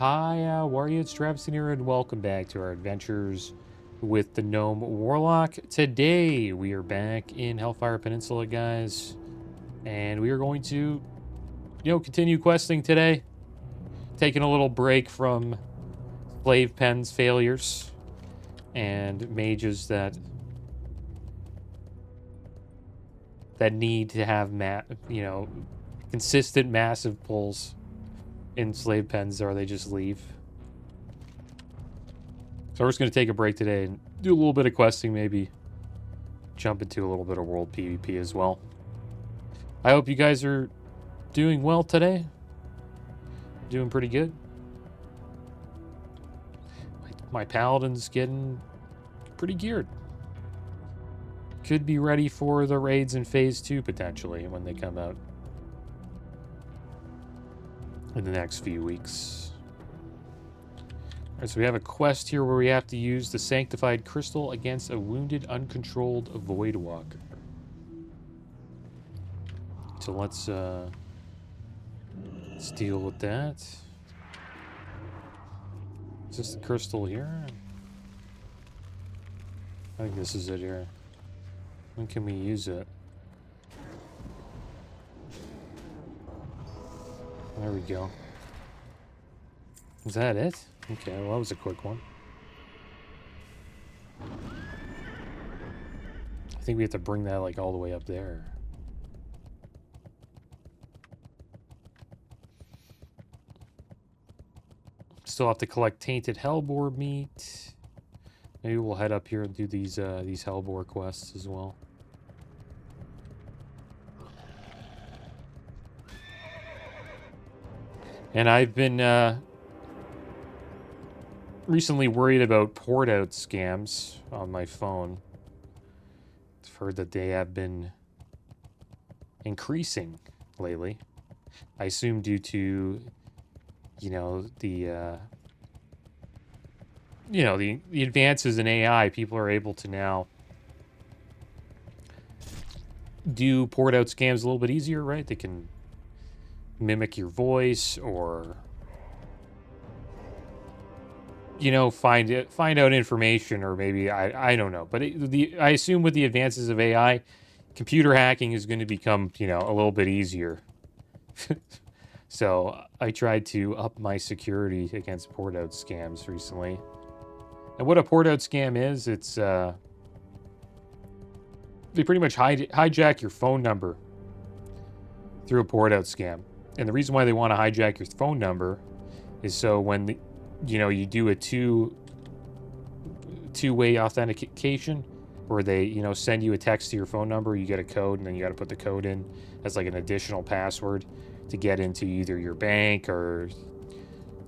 Hi, how are you? It's Traviseen here, and welcome back to our adventures with the Gnome Warlock. Today, we are back in Hellfire Peninsula, guys, and we are going to, continue questing today. Taking a little break from Slave Pen's failures and mages that need to have, consistent massive pulls in slave pens, or they just leave. So we're just going to take a break today and do a little bit of questing, maybe jump into a little bit of world PvP as well. I hope you guys are doing well today. Doing pretty good. My paladin's getting pretty geared. Could be ready for the raids in phase 2 potentially when they come out in the next few weeks. Alright, so we have a quest here where we have to use the Sanctified Crystal against a wounded, uncontrolled Voidwalker. So let's deal with that. Is this the crystal here? I think this is it here. When can we use it? There we go. Is that it? Okay, well, that was a quick one. I think we have to bring that, like, all the way up there. Still have to collect tainted hellboar meat. Maybe we'll head up here and do these hellboar quests as well. And I've been recently worried about port out scams on my phone. I've heard that they have been increasing lately. I assume due to, the advances in AI, people are able to now do port out scams a little bit easier, right? They can mimic your voice, or find out information, or maybe I don't know, but I assume with the advances of AI, computer hacking is going to become a little bit easier. So I tried to up my security against port out scams recently. And what a port out scam is, it's they pretty much hijack your phone number through a port out scam. And the reason why they want to hijack your phone number is so when you do a two-way authentication, where they send you a text to your phone number, you get a code, and then you got to put the code in as like an additional password to get into either your bank or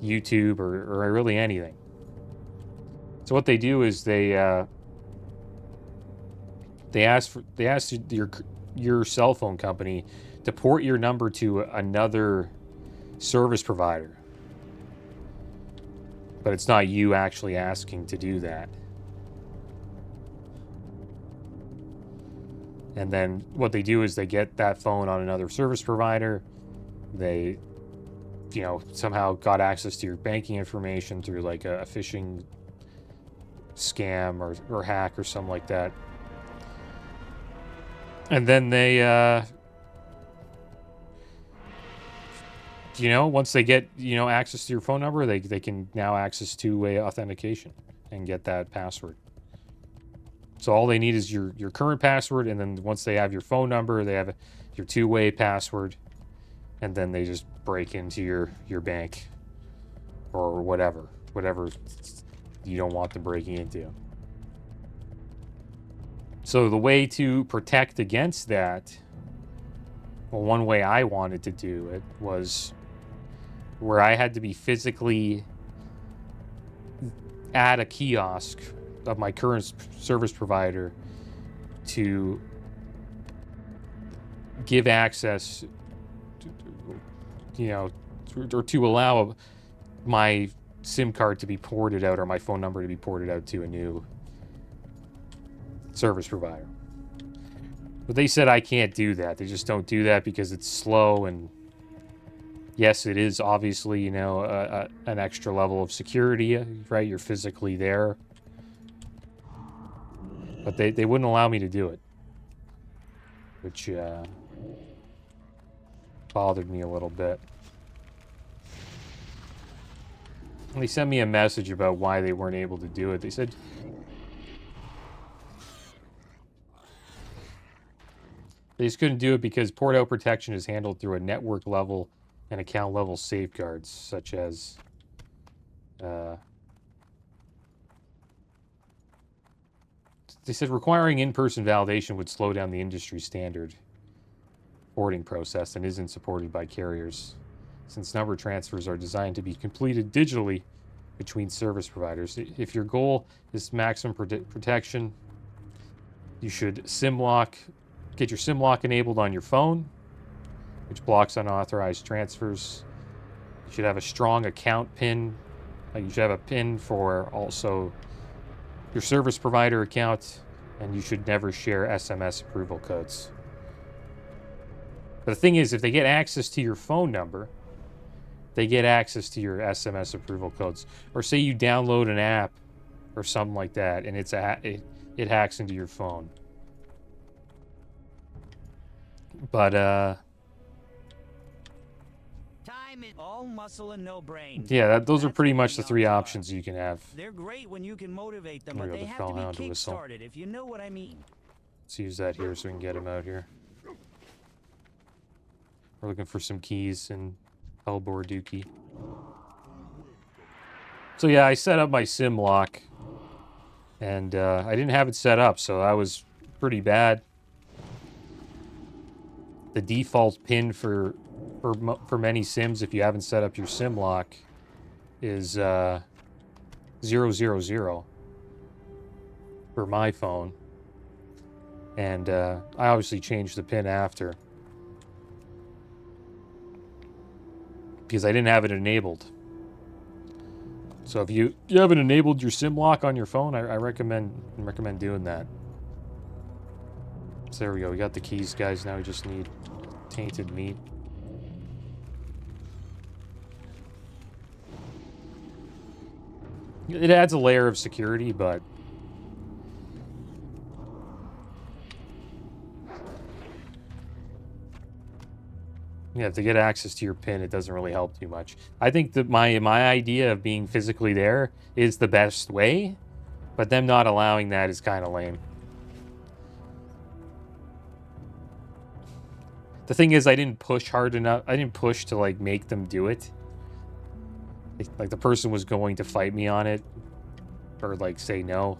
YouTube or really anything. So what they do is they ask your cell phone company to port your number to another service provider. But it's not you actually asking to do that. And then what they do is they get that phone on another service provider. They, somehow got access to your banking information through like a phishing scam or hack or something like that. And then they, once they get, access to your phone number, they can now access two-way authentication and get that password. So all they need is your current password, and then once they have your phone number, they have your two-way password, and then they just break into your bank or whatever you don't want them breaking into. So the way to protect against that, well, one way I wanted to do it was where I had to be physically at a kiosk of my current service provider to give access, or to allow my SIM card to be ported out, or my phone number to be ported out to a new service provider. But they said I can't do that. They just don't do that because it's slow, and Yes, it is obviously, you know, an extra level of security, right? You're physically there. But they wouldn't allow me to do it. Which bothered me a little bit. And they sent me a message about why they weren't able to do it. They said... They just couldn't do it because port out protection is handled through a network level and account level safeguards, such as they said requiring in-person validation would slow down the industry standard porting process and isn't supported by carriers, since number transfers are designed to be completed digitally between service providers. If your goal is maximum protection, you should get your SIM lock enabled on your phone, which blocks unauthorized transfers. You should have a strong account PIN. You should have a PIN for also your service provider account, and you should never share SMS approval codes. But the thing is, if they get access to your phone number, they get access to your SMS approval codes. Or say you download an app or something like that, and it hacks into your phone. But time is all muscle and no brain. Yeah, those are pretty much the three options you can have. They're great when you can motivate them, but they have to be kick-started, if you know what I mean. Let's use that here so we can get him out here. We're looking for some keys in Hellbore Dookie. So yeah, I set up my SIM lock, and I didn't have it set up, so that was pretty bad. The default PIN for many SIMs, if you haven't set up your SIM lock, is 000 for my phone. And I obviously changed the PIN after, because I didn't have it enabled. So if you haven't enabled your SIM lock on your phone, I recommend doing that. So there we go. We got the keys, guys. Now we just need tainted meat. It adds a layer of security, but yeah, to get access to your PIN, it doesn't really help too much. I think that my idea of being physically there is the best way, but them not allowing that is kind of lame. The thing is, I didn't push hard enough. I didn't push to, like, make them do it. Like, the person was going to fight me on it. Or, like, say no.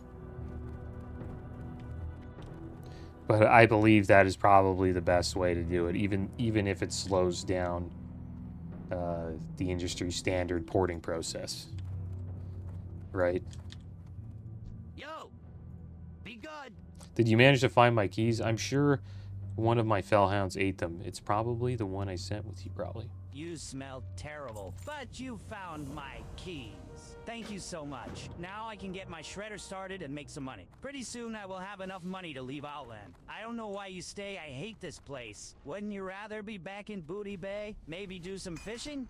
But I believe that is probably the best way to do it, even if it slows down the industry standard porting process. Right? Yo! Be good! Did you manage to find my keys? I'm sure one of my fellhounds ate them. It's probably the one I sent with you, probably. You smell terrible, but you found my keys. Thank you so much. Now I can get my shredder started and make some money. Pretty soon I will have enough money to leave Outland. I don't know why you stay. I hate this place. Wouldn't you rather be back in Booty Bay? Maybe do some fishing?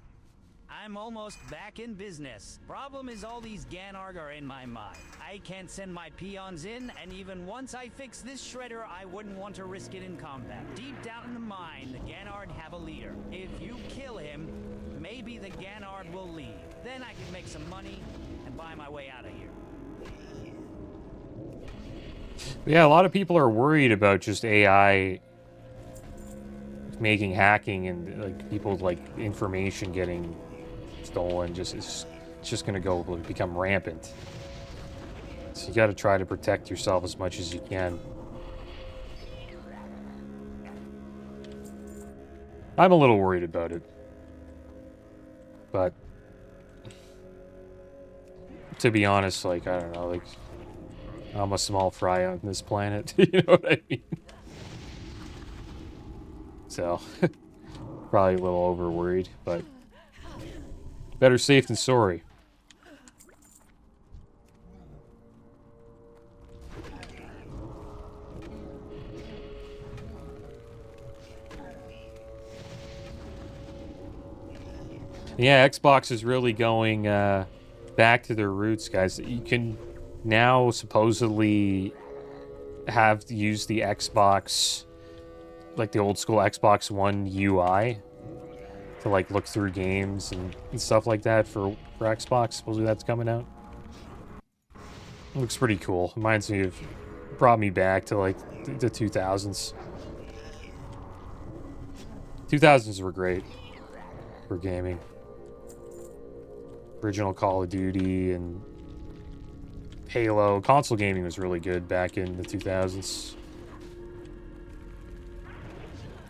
I'm almost back in business. Problem is all these Ganarg are in my mind. I can't send my peons in, and even once I fix this shredder, I wouldn't want to risk it in combat. Deep down in the mine, the Ganard have a leader. If you kill him, maybe the Ganard will leave. Then I can make some money and buy my way out of here. Yeah, a lot of people are worried about just AI making hacking and like people's like information getting stolen. It's just gonna become rampant. So you got to try to protect yourself as much as you can. I'm a little worried about it, but to be honest, like, I don't know, like, I'm a small fry on this planet. You know what I mean? So probably a little over worried, but better safe than sorry. Yeah, Xbox is really going back to their roots, guys. You can now supposedly have used the Xbox, like the old school Xbox One UI, to like look through games and stuff like that for Xbox. Supposedly that's coming out. It looks pretty cool. Reminds me of, brought me back to like the 2000s. 2000s were great for gaming. Original Call of Duty and Halo. Console gaming was really good back in the 2000s.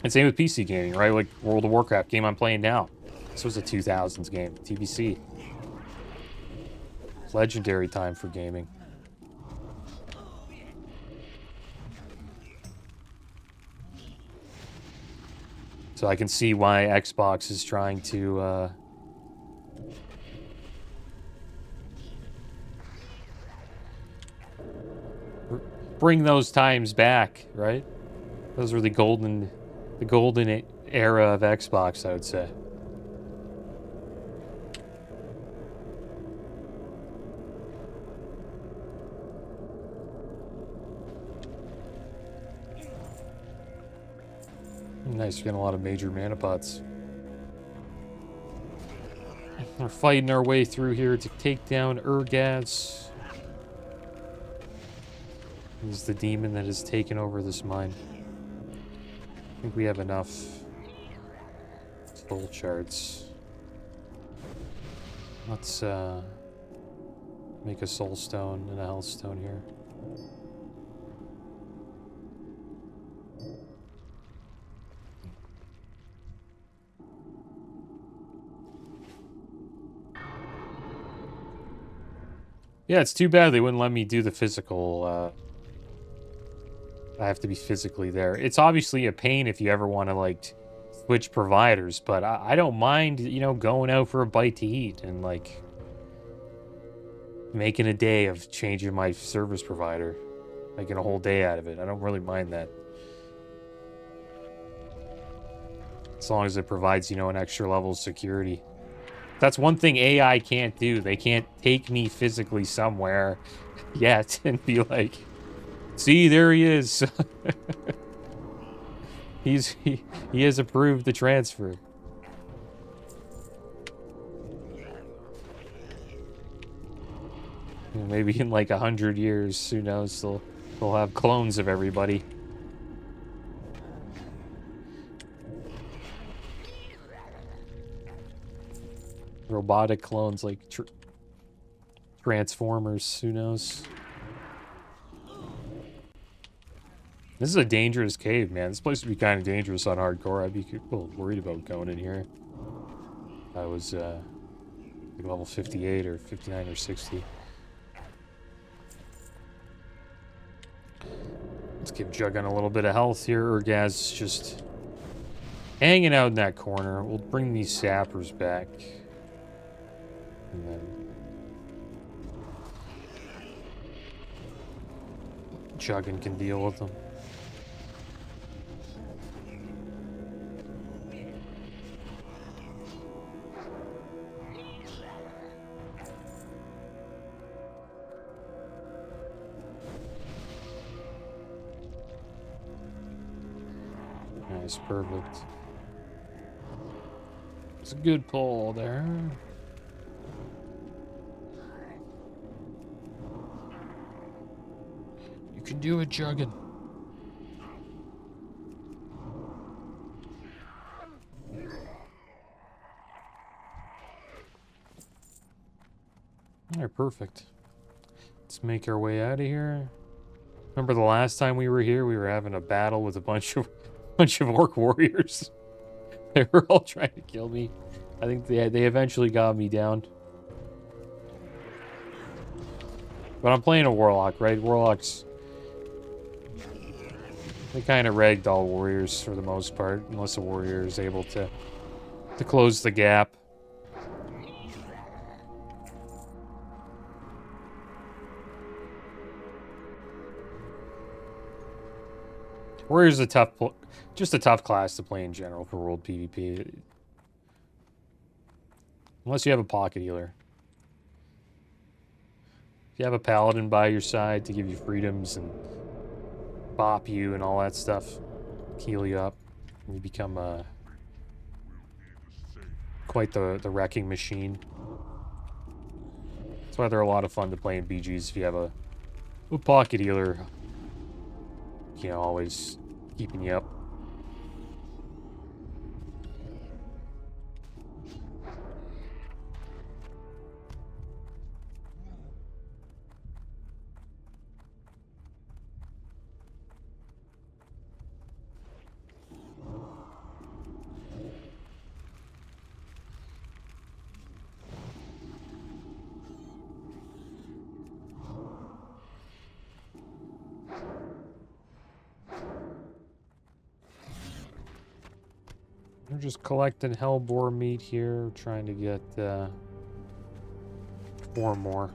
And same with PC gaming, right? Like World of Warcraft, game I'm playing now. This was a 2000s game, TBC. Legendary time for gaming. So I can see why Xbox is trying to bring those times back, right? Those were the golden era of Xbox, I would say. Nice, you're getting a lot of major mana pots. We're fighting our way through here to take down Urgaz. He's the demon that has taken over this mine. I think we have enough soul shards. Let's make a soul stone and a health stone here. Yeah, it's too bad they wouldn't let me do the physical. I have to be physically there. It's obviously a pain if you ever want to, like, switch providers, but I don't mind, you know, going out for a bite to eat and, like, making a day of changing my service provider. Making a whole day out of it. I don't really mind that. As long as it provides, you know, an extra level of security. That's one thing AI can't do. They can't take me physically somewhere yet and be like, see, there he is. He has approved the transfer. Maybe in like 100 years, who knows, they'll have clones of everybody. Robotic clones like Transformers, who knows? This is a dangerous cave, man. This place would be kind of dangerous on hardcore. I'd be a little worried about going in here. I was like level 58 or 59 or 60. Let's give Juggin a little bit of health here. Urgaz just hanging out in that corner. We'll bring these sappers back. And then Juggin can deal with them. Nice, perfect. It's a good pull there. You can do it, Juggin. Alright, perfect. Let's make our way out of here. Remember the last time we were here, we were having a battle with a bunch of orc warriors. They were all trying to kill me. I think they eventually got me down. But I'm playing a warlock, right? Warlocks, they kind of ragdoll warriors for the most part, unless a warrior is able to close the gap. Warrior's just a tough class to play in general for world PvP. Unless you have a pocket healer. If you have a paladin by your side to give you freedoms and bop you and all that stuff, heal you up, and you become quite the wrecking machine. That's why they're a lot of fun to play in BGs if you have a pocket healer, you know, always keeping you up. We're just collecting hellboar meat here, trying to get 4 more.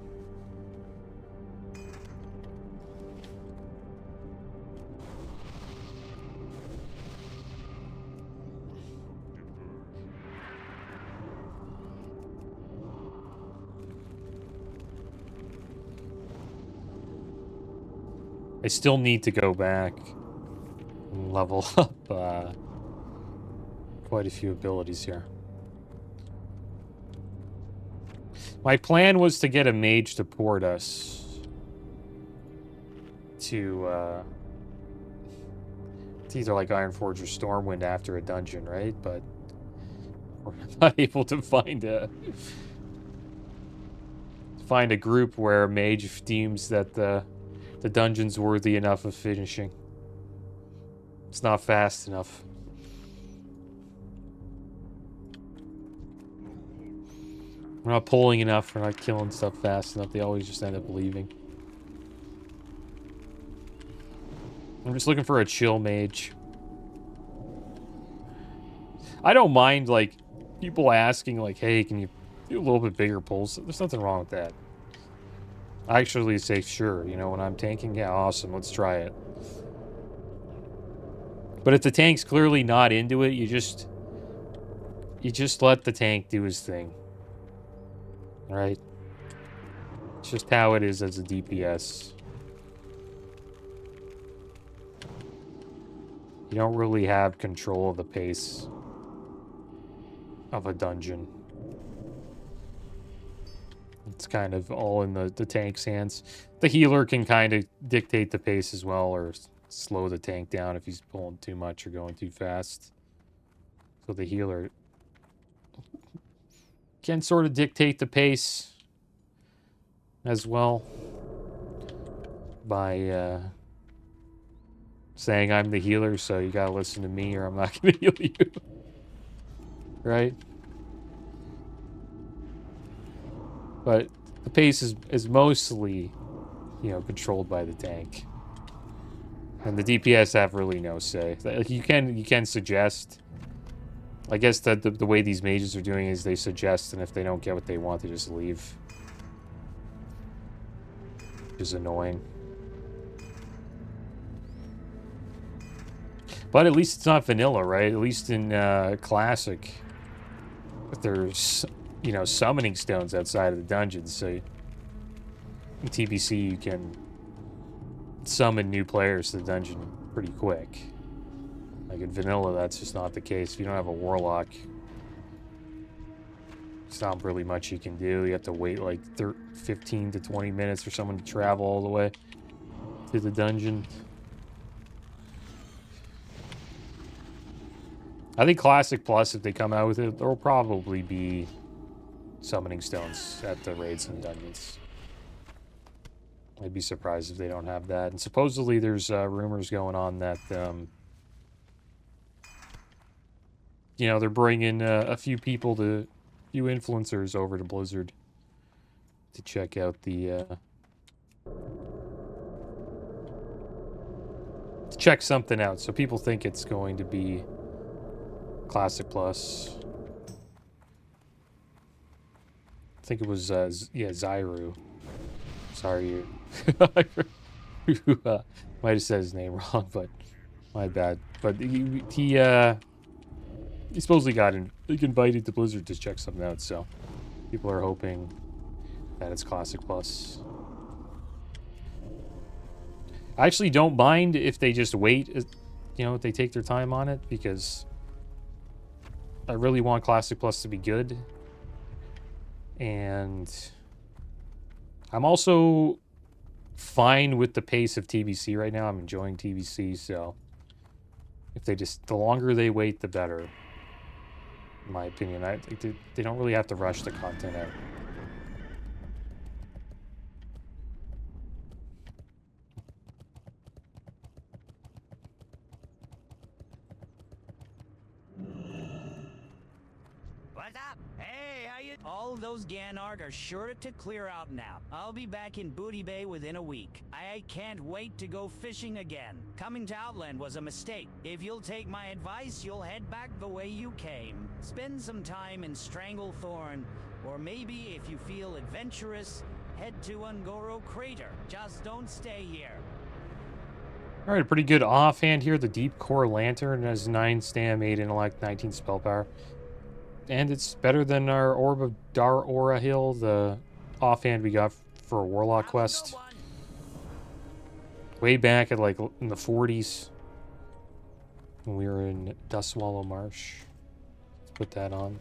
I still need to go back and level up quite a few abilities here. My plan was to get a mage to port us to it's either like Ironforge or Stormwind after a dungeon, right? But we're not able to find a group where a mage deems that the dungeon's worthy enough of finishing. It's not fast enough. We're not pulling enough, we're not killing stuff fast enough, they always just end up leaving. I'm just looking for a chill mage. I don't mind, like, people asking, like, hey, can you do a little bit bigger pulls? There's nothing wrong with that. I actually say, sure, you know, when I'm tanking, yeah, awesome, let's try it. But if the tank's clearly not into it, you just let the tank do his thing. Right? It's just how it is as a DPS. You don't really have control of the pace of a dungeon. It's kind of all in the tank's hands. The healer can kind of dictate the pace as well, or slow the tank down if he's pulling too much or going too fast. So the healer can sort of dictate the pace as well by saying I'm the healer, so you gotta listen to me or I'm not gonna heal you. Right? But the pace is mostly, you know, controlled by the tank. And the DPS have really no say. Like you can suggest. I guess that the way these mages are doing is they suggest, and if they don't get what they want, they just leave. Which is annoying. But at least it's not vanilla, right? At least in Classic, there's, you know, summoning stones outside of the dungeons, so in TBC you can summon new players to the dungeon pretty quick. Like in vanilla, that's just not the case. If you don't have a warlock, it's not really much you can do. You have to wait like 15 to 20 minutes for someone to travel all the way to the dungeon. I think Classic Plus, if they come out with it, there'll probably be summoning stones at the raids and dungeons. I'd be surprised if they don't have that. And supposedly there's rumors going on that you know, they're bringing a few influencers over to Blizzard to check out the, to check something out. So people think it's going to be Classic Plus. I think it was, yeah, Zyru. Sorry, might have said his name wrong, but my bad. But he supposedly got invited to Blizzard to check something out, so People are hoping that it's Classic Plus. I actually don't mind if they just wait, you know, if they take their time on it, because I really want Classic Plus to be good. And I'm also fine with the pace of TBC right now. I'm enjoying TBC, so if they just, the longer they wait, the better, in my opinion. I think they don't really have to rush the content out. What's up? Hey, how you? All those Ganarg are sure to clear out now. I'll be back in Booty Bay within a week. I can't wait to go fishing again. Coming to Outland was a mistake. If you'll take my advice, you'll head back the way you came. Spend some time in Stranglethorn, or maybe if you feel adventurous, head to Ungoro Crater. Just don't stay here. All right, a pretty good offhand here. The Deep Core Lantern has 9 stam, 8 intellect, 19 spell power. And it's better than our Orb of Dar Aura Hill, the offhand we got for a Warlock quest. Way back at like in the 40s. When we were in Dustwallow Marsh. Let's put that on.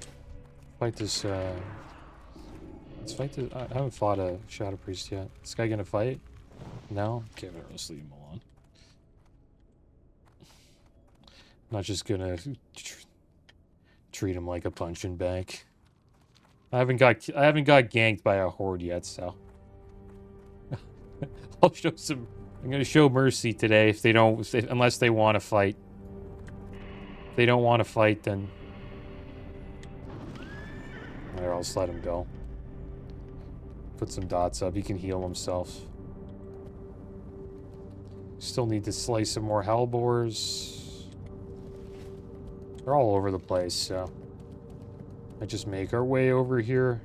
Fight this, let's fight this. I haven't fought a Shadow Priest yet. This guy gonna fight? No? Okay, but let's leave him alone. I'm not just gonna treat him like a punching bag. I haven't got ganked by a horde yet, so I'll show some. I'm gonna show mercy today if they don't, unless they want to fight. If they don't want to fight, then I'll just let him go. Put some dots up. He can heal himself. Still need to slay some more hellbores. They're all over the place, so I just make our way over here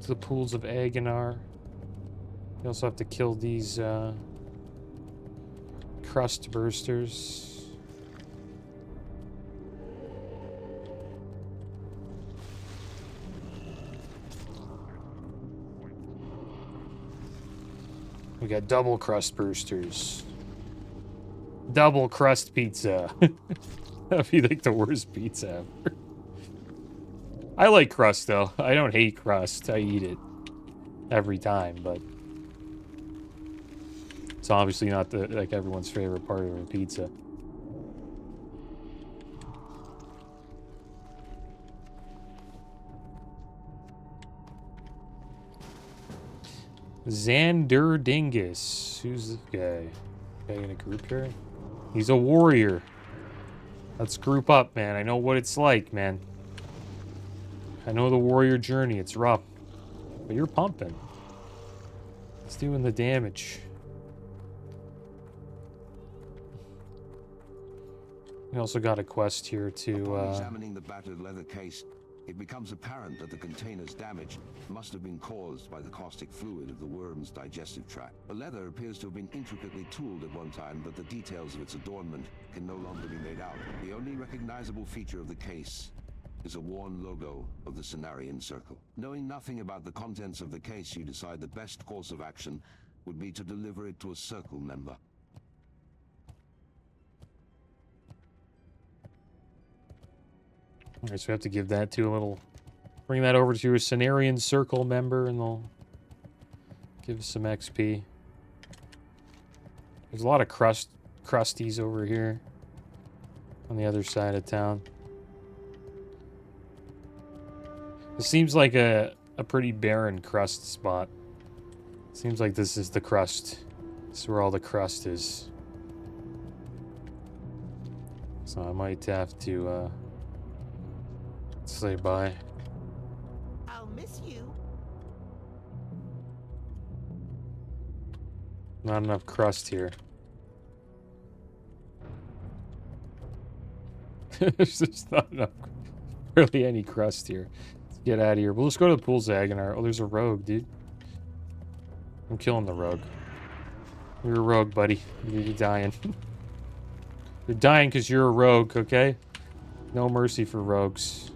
to the pools of Agonar. We also have to kill these crust bursters. We got double crust bursters. Double crust pizza. That'd be like the worst pizza ever. I like crust though. I don't hate crust. I eat it every time, but it's obviously not the like everyone's favorite part of a pizza. Xander Dingus. Who's this guy? Guy in a group here? He's a warrior. Let's group up, man. I know what it's like, man. I know the warrior journey. It's rough. But you're pumping. It's doing the damage. We also got a quest here to... Upon examining the battered leather case, it becomes apparent that the container's damage must have been caused by the caustic fluid of the worm's digestive tract. The leather appears to have been intricately tooled at one time, but the details of its adornment can no longer be made out. The only recognizable feature of the case is a worn logo of the Cenarian Circle. Knowing nothing about the contents of the case, you decide the best course of action would be to deliver it to a Circle member. Alright, so we have to give that to a little... Bring that over to a Cenarian Circle member, and they'll give us some XP. There's a lot of crusties over here. On the other side of town. It seems like a pretty barren crust spot. Seems like this is the crust. This is where all the crust is. So I might have to, say bye. I'll miss you. Not enough crust here. There's just not enough, really any crust here. Let's get out of here. But let's go to the pools of Agonar. Oh, there's a rogue, dude. I'm killing the rogue. You're a rogue, buddy. You're dying. You're dying because you're a rogue, okay? No mercy for rogues.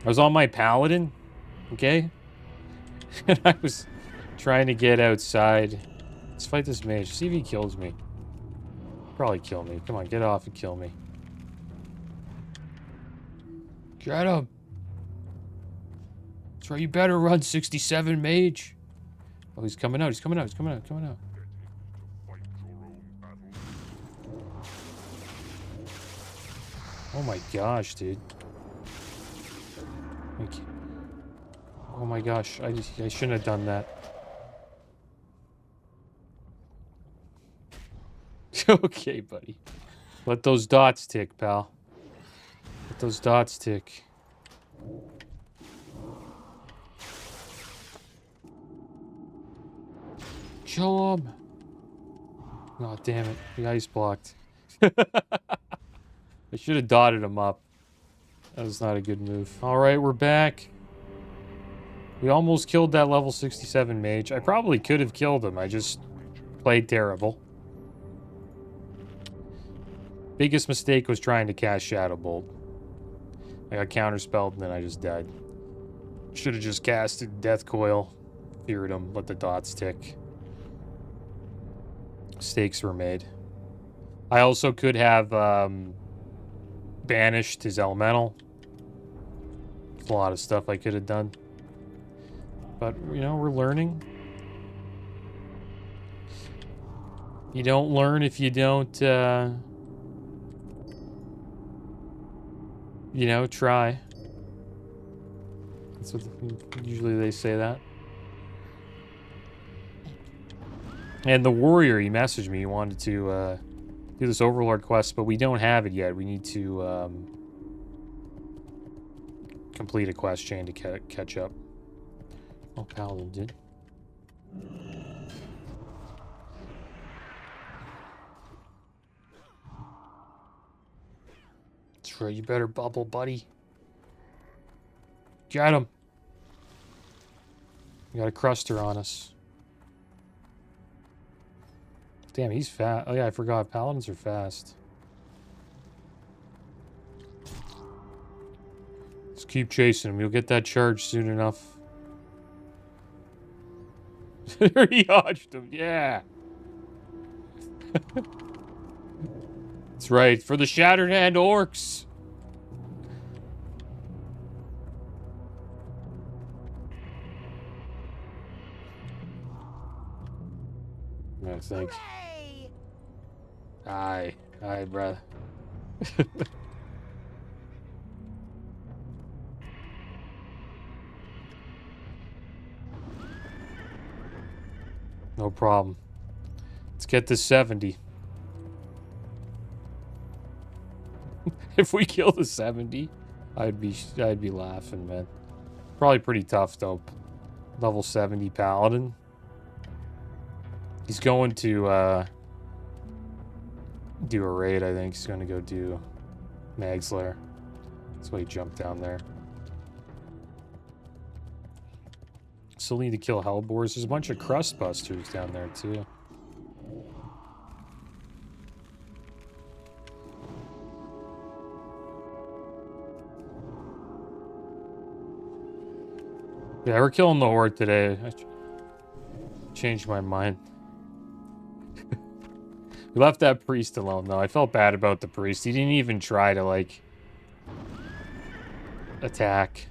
I was on my paladin, okay? And I was trying to get outside. Let's fight this mage. See if he kills me. Probably kill me. Come on, get off and kill me. Get him. That's right, you better run, 67 mage. Oh, he's coming out, he's coming out, he's coming out, coming out. Oh my gosh, dude. Oh my gosh, I shouldn't have done that. Okay, buddy. Let those dots tick, pal. Let those dots tick. Kill him. Oh, damn it. The ice blocked. I should have dotted him up. That was not a good move. Alright, we're back. We almost killed that level 67 mage. I probably could have killed him. I just played terrible. Biggest mistake was trying to cast Shadow Bolt. I got counterspelled and then I just died. Should have just casted Death Coil. Feared him. Let the dots tick. Mistakes were made. I also could have banished his elemental. There's a lot of stuff I could have done. But, you know, we're learning. You don't learn if you don't, you know, try. That's what usually they say that. And the warrior, he messaged me. He wanted to do this Overlord quest, but we don't have it yet. We need to complete a quest chain to catch up. Oh, Paladin did. That's right, you better bubble, buddy. Get him. We got a cruster on us. Damn, he's fast. Oh yeah, I forgot. Paladins are fast. Let's keep chasing him. You'll get that charge soon enough. He dodged him. Yeah. That's right. For the Shattered Hand Orcs. No, thanks. Hooray! Aye. Aye, brother. No problem. Let's get to 70. If we kill the 70, I'd be laughing, man. Probably pretty tough though. Level 70 Paladin. He's going to do a raid, I think. He's gonna go do Nightslayer. That's why he jumped down there. Still need to kill Hellboars. There's a bunch of crust busters down there too. Yeah, we're killing the horde today. I changed my mind. We left that priest alone though. I felt bad about the priest. He didn't even try to like attack.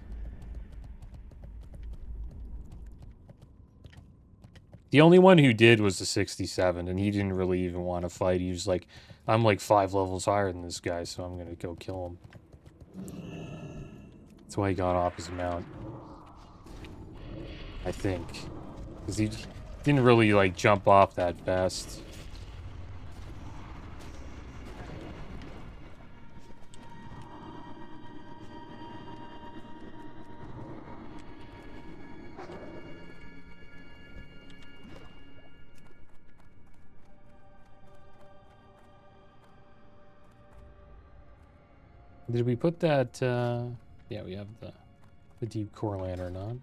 The only one who did was the 67, and he didn't really even want to fight. He was like, I'm like 5 levels higher than this guy, so I'm gonna go kill him. That's why he got off his mount. I think. Because he didn't really like jump off that fast. Did we put that, yeah, we have the deep core lantern on.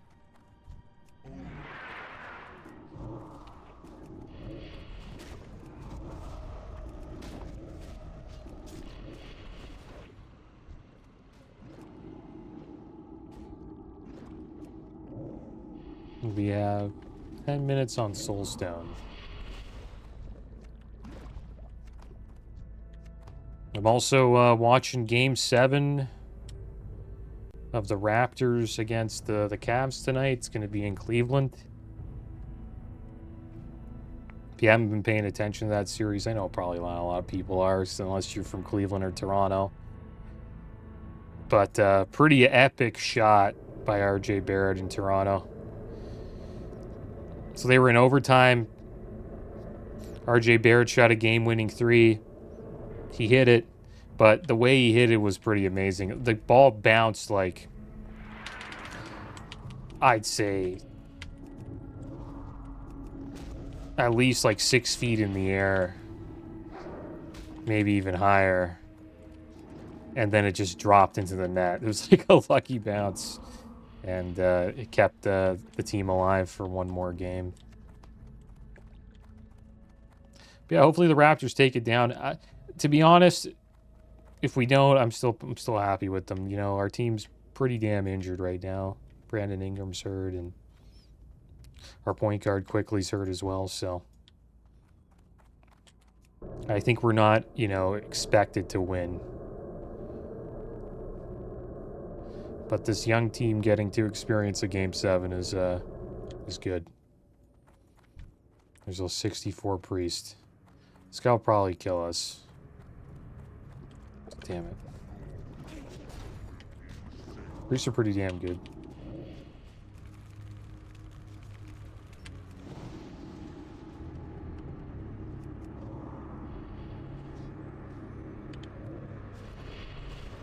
We have 10 minutes on Soulstone. I'm also watching Game 7 of the Raptors against the Cavs tonight. It's going to be in Cleveland. If you haven't been paying attention to that series, I know probably not a lot of people are, so unless you're from Cleveland or Toronto. But pretty epic shot by RJ Barrett in Toronto. So they were in overtime. RJ Barrett shot a game-winning 3. He hit it, but the way he hit it was pretty amazing. The ball bounced like, I'd say, at least like 6 feet in the air, maybe even higher, and then it just dropped into the net. It was like a lucky bounce, and it kept the team alive for one more game. But yeah, hopefully the Raptors take it down. To be honest, if we don't, I'm still happy with them. You know, our team's pretty damn injured right now. Brandon Ingram's hurt, and our point guard Quickly's hurt as well. So I think we're not, you know, expected to win. But this young team getting to experience a Game 7 is good. There's a 64 Priest. This guy will probably kill us. Damn it. Priests are pretty damn good.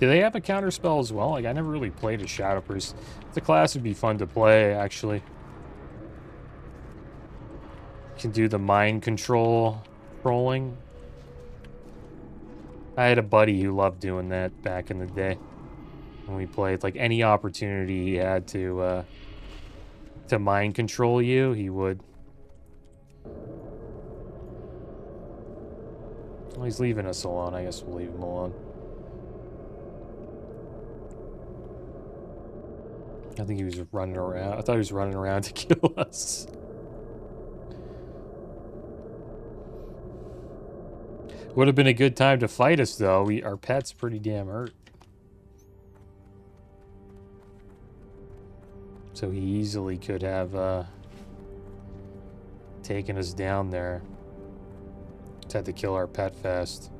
Do they have a counterspell as well? Like, I never really played a Shadow Priest. The class would be fun to play, actually. Can do the mind control trolling. I had a buddy who loved doing that back in the day when we played. Like, any opportunity he had to mind control you, he would. Well, he's leaving us alone. I guess we'll leave him alone. I think he was running around. I thought he was running around to kill us. Would have been a good time to fight us, though. Our pet's pretty damn hurt. So he easily could have taken us down there. Just had to kill our pet fast.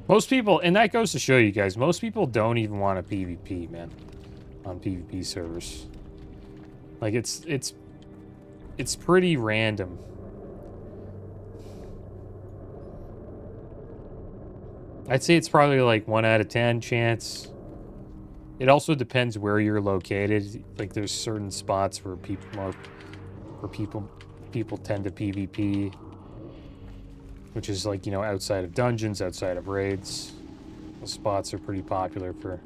Most people, and that goes to show you guys, most people don't even want a PvP, man, on PvP servers. Like, it's pretty random. I'd say it's probably like 1 out of 10 chance. It also depends where you're located. Like, there's certain spots where people tend to PvP. Which is like, you know, outside of dungeons, outside of raids. Those spots are pretty popular for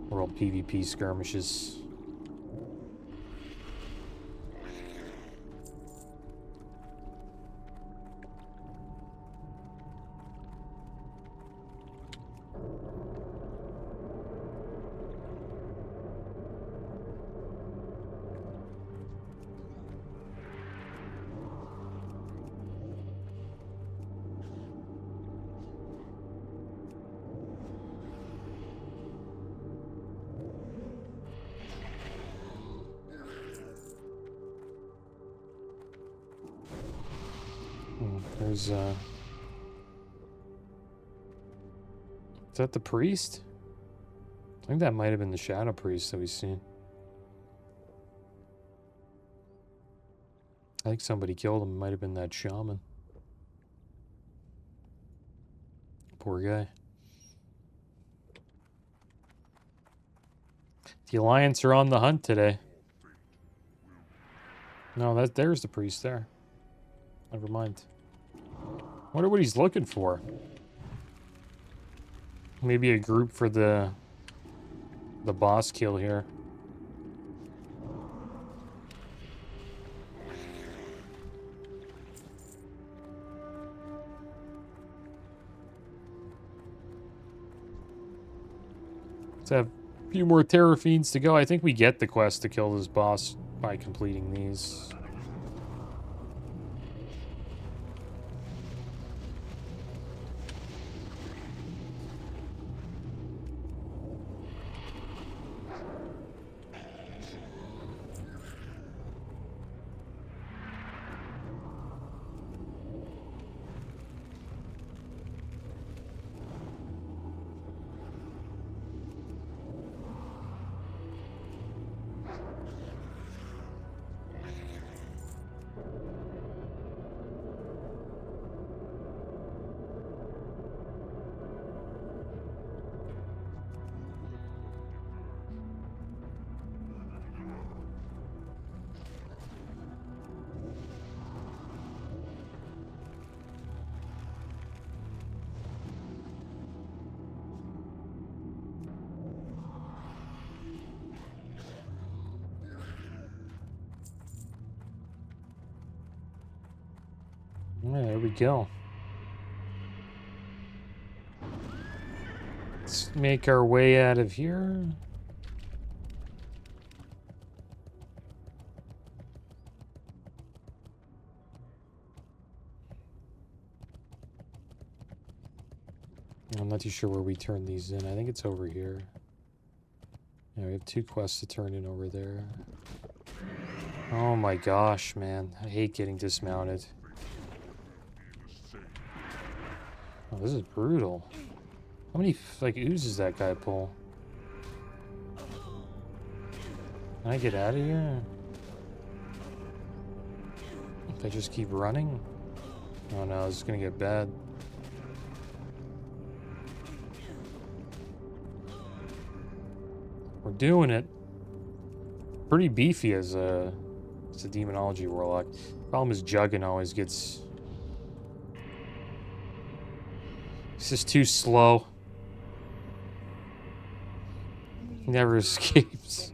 world PvP skirmishes. There's, is that the priest? I think that might have been the Shadow Priest that we've seen. I think somebody killed him. It might have been that shaman. Poor guy. The Alliance are on the hunt today. No, there's the priest there. Never mind. Wonder what he's looking for. Maybe a group for the the boss kill here. Let's have a few more Terraphenes to go. I think we get the quest to kill this boss by completing these. There we go. Let's make our way out of here. I'm not too sure where we turn these in. I think it's over here. Yeah, we have 2 quests to turn in over there. Oh my gosh, man. I hate getting dismounted. Oh, this is brutal. How many, like, oozes that guy pull? Can I get out of here? If I just keep running? Oh no, this is gonna get bad. We're doing it. Pretty beefy as a Demonology Warlock. Problem is Juggin always gets... He's just too slow. He never escapes.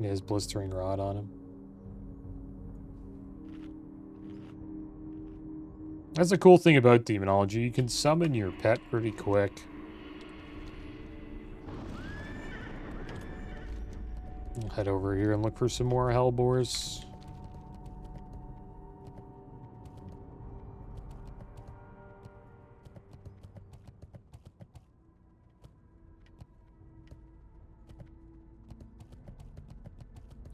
He has Blistering Rod on him. That's a cool thing about Demonology. You can summon your pet pretty quick. I'll head over here and look for some more Hellbores.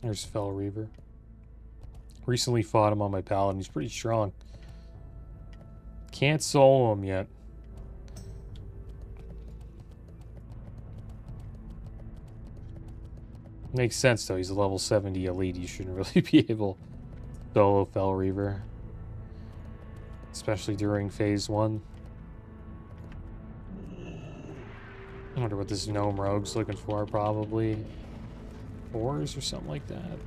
There's Fel Reaver. Recently fought him on my Paladin. He's pretty strong. Can't solo him yet. Makes sense though. He's a level 70 elite. You shouldn't really be able to solo Fel Reaver. Especially during phase 1. I wonder what this Gnome Rogue's looking for. Probably ores or something like that.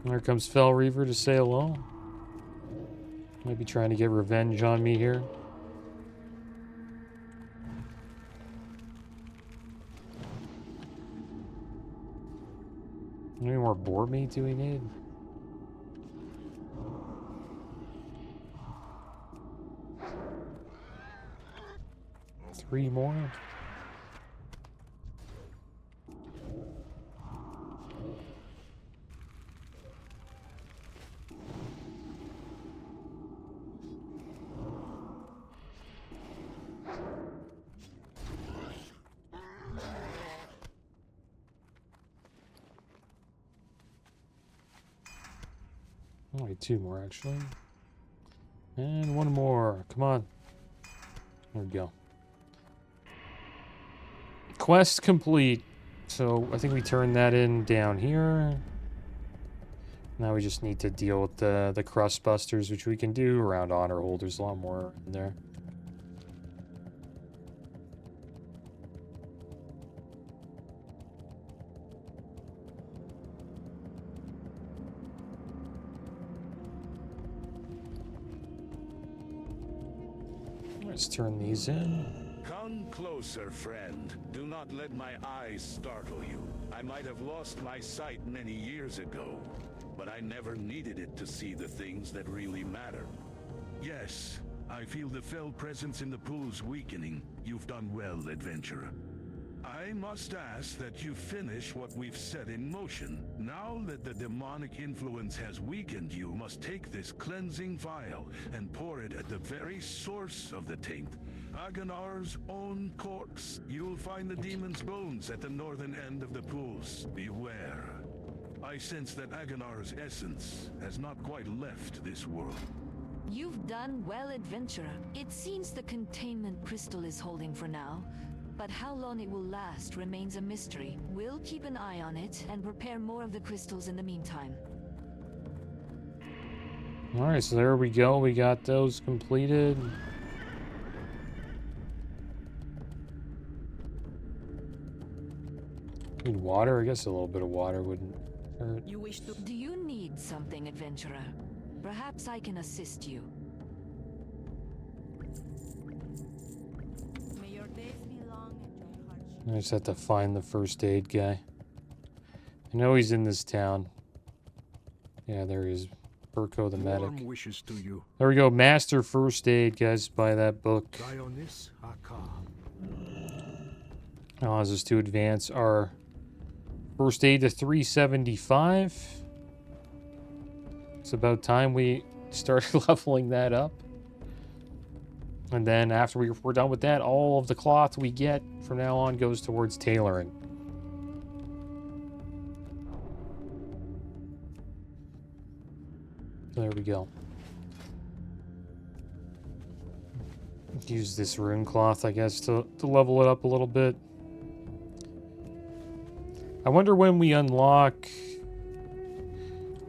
There comes Fel Reaver to say hello. Might be trying to get revenge on me here. How many more boar meat do we need? 3 more? Only 2 more, actually. And one more. Come on. There we go. Quest complete. So I think we turn that in down here. Now we just need to deal with the crust busters, which we can do around honor holders. A lot more in there. Let's turn these in. Come closer, friend. Do not let my eyes startle you. I might have lost my sight many years ago, but I never needed it to see the things that really matter. Yes, I feel the fell presence in the pools weakening. You've done well, adventurer. I must ask that you finish what we've set in motion. Now that the demonic influence has weakened, you must take this cleansing vial and pour it at the very source of the taint, Agonar's own corpse. You'll find the demon's bones at the northern end of the pools. Beware. I sense that Agonar's essence has not quite left this world. You've done well, adventurer. It seems the containment crystal is holding for now. But how long it will last remains a mystery. We'll keep an eye on it and prepare more of the crystals in the meantime. Alright, so there we go. We got those completed. Need water? I guess a little bit of water wouldn't hurt. You wish to... Do you need something, adventurer? Perhaps I can assist you. May your days be long and your hardship. I just have to find the first aid guy. I know he's in this town. Yeah, there he is. Burko the medic. Warm wishes to you. There we go. Master First Aid, guys. Buy that book. Dionys Aka. Allows us to advance our first aid to 375. It's about time we started leveling that up. And then after we're done with that, all of the cloth we get from now on goes towards tailoring. There we go. Use this rune cloth, I guess, to level it up a little bit. I wonder when we unlock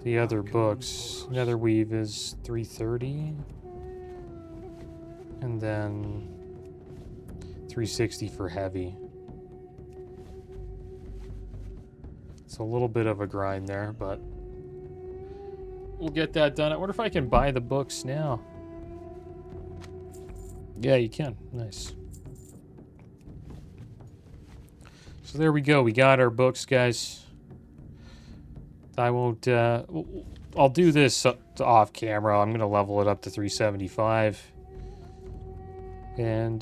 the other books. Netherweave is 330. And then 360 for heavy. It's a little bit of a grind there, but we'll get that done. I wonder if I can buy the books now. Yeah, you can. Nice. So there we go. We got our books, guys. I won't... I'll do this off camera. I'm going to level it up to 375. And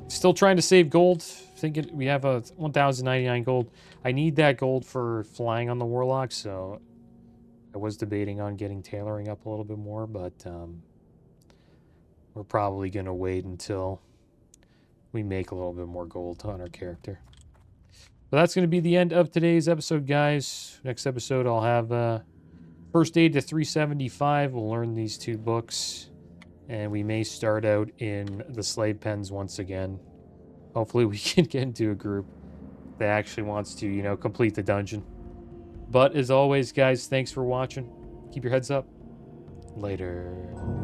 still trying to save gold. Thinking we have a 1,099 gold. I need that gold for flying on the Warlock, so I was debating on getting tailoring up a little bit more, but we're probably going to wait until we make a little bit more gold on our character. But that's going to be the end of today's episode, guys. Next episode, I'll have First Aid to 375. We'll learn these two books. And we may start out in the slave pens once again. Hopefully we can get into a group that actually wants to, you know, complete the dungeon. But as always, guys, thanks for watching. Keep your heads up. Later.